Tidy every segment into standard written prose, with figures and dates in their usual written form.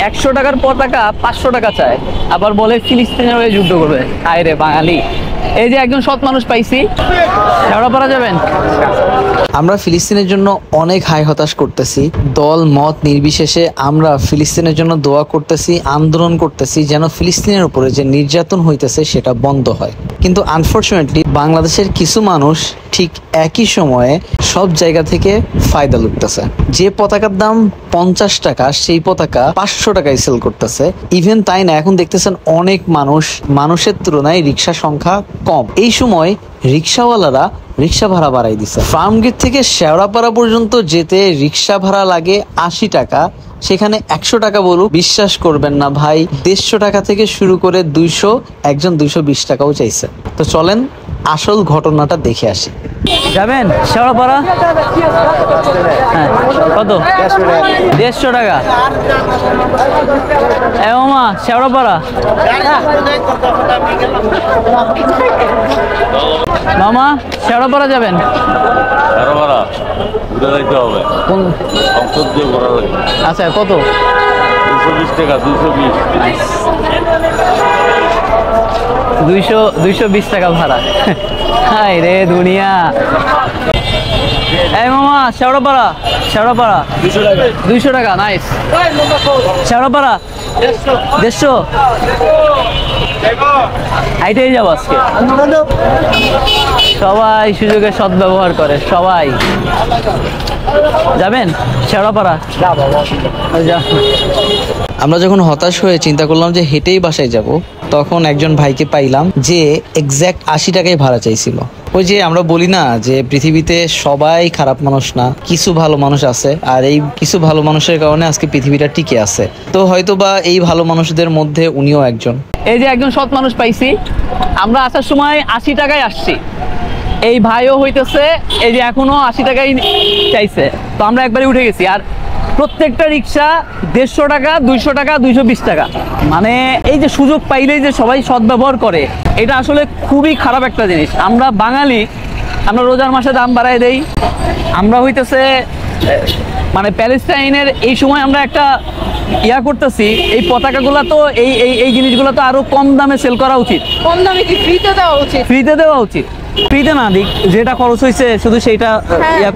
100 টাকার পতাকা 500 টাকা চায়, আবার বলে ফিলিস্তিনের হয়ে যুদ্ধ করবে। আয় রে বাঙালি। এই যে একজন সৎ মানুষ পাইছি, শেওড়াপাড়া যাবেন? আমরা ফিলিস্তিনের জন্য অনেক হাই হতাশ করতেছি, দল মত নির্বিশেষে আমরা ফিলিস্তিনের জন্য দোয়া করতেছি, আন্দোলন করতেছি যেন ফিলিস্তিনের উপরে যে নির্যাতন হইতেছে সেটা বন্ধ হয়। কিন্তু আনফরচুনেটলি বাংলাদেশের কিছু মানুষ ঠিক একই সময়ে সব জায়গা থেকে ফায়দা লুটতেছে। যে পতাকার দাম 50 টাকা সেই পতাকা 500 টাকায় সেল করতেছে। ইভেন তাই না, এখন দেখতেছেন অনেক মানুষের তুলনায় রিক্সা সংখ্যা কম। এই সময় রিক্সাওয়ালারা রিক্সা ভাড়া বাড়াই দিচ্ছে। ফার্মগেট থেকে শেওড়াপাড়া পর্যন্ত যেতে রিক্সা ভাড়া লাগে 80 টাকা, সেখানে 100 টাকা বলুক, বিশ্বাস করবেন না ভাই, 150 টাকা থেকে শুরু করে 200, একজন 220 টাকাও চাইছে। তো চলেন আসল ঘটনাটা দেখে আসি। যাবেন শেওড়াপাড়া? হ্যাঁ, কত? 150 টাকা। এ মামা, শেওড়াপাড়া মামা, শেওড়াপাড়া যাবেন? আচ্ছা, কত? 220 টাকা। 220 টাকা ভাড়া। হাই রে দুনিয়া। এই মামা, শেওড়াপাড়া 200 টাকা। নাইস। শেওড়াপাড়া 150। হাইটেই যাবো আজকে। সবাই সুযোগের সদ্ব্যবহার করে, সবাই। যাবেন শেওড়াপাড়া? আমরা যখন হতাশ হয়ে চিন্তা করলাম যে হেঁটেই বাসায় যাব, তখন একজন ভাইকে পাইলাম যে এক্স্যাক্ট 80 টাকায় ভাড়া চাইছিল। ওই যে আমরা বলি না যে পৃথিবীতে সবাই খারাপ মানুষ না, কিছু ভালো মানুষ আছে, আর এই কিছু ভালো মানুষের কারণে আজকে পৃথিবীটা টিকে আছে। তো হয়তোবা এই ভালো মানুষদের মধ্যে উনিও একজন। এই যে একজন সৎ মানুষ পাইছি। আমরা আসার সময় 80 টাকায় আসছি, এই ভাইও হইতেছে এই যে এখনো 80 টাকাই চাইছে। তো আমরা একবারে উঠে গেছি। আর প্রত্যেকটা রিক্সা 150 টাকা, 200 টাকা, 220 টাকা। মানে এই যে সুযোগ পাইলেই যে সবাই সদ্ব্যবহার করে, এটা আসলে খুবই খারাপ একটা জিনিস। আমরা বাঙালি, আমরা রোজার মাসে দাম বাড়াই দেই। আমরা হইতেছে মানে প্যালেস্টাইনের এই সময় আমরা একটা করতেছি, এই পতাকাগুলা তো এই জিনিসগুলো তো আরো কম দামে সেল করা উচিত। কম দামে কি ফ্রিতে দেওয়া উচিত? ফ্রিতে দেওয়া উচিত, ফ্রিতে না দিক, যেটা খরচ হয়েছে শুধু সেইটা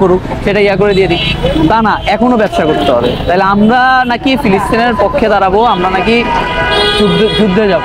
করুক, সেটা করে দিয়ে দিক। তা না, এখনো ব্যবসা করতে হবে। তাহলে আমরা নাকি ফিলিস্তিনের পক্ষে দাঁড়াবো, আমরা নাকি যুদ্ধে যাব।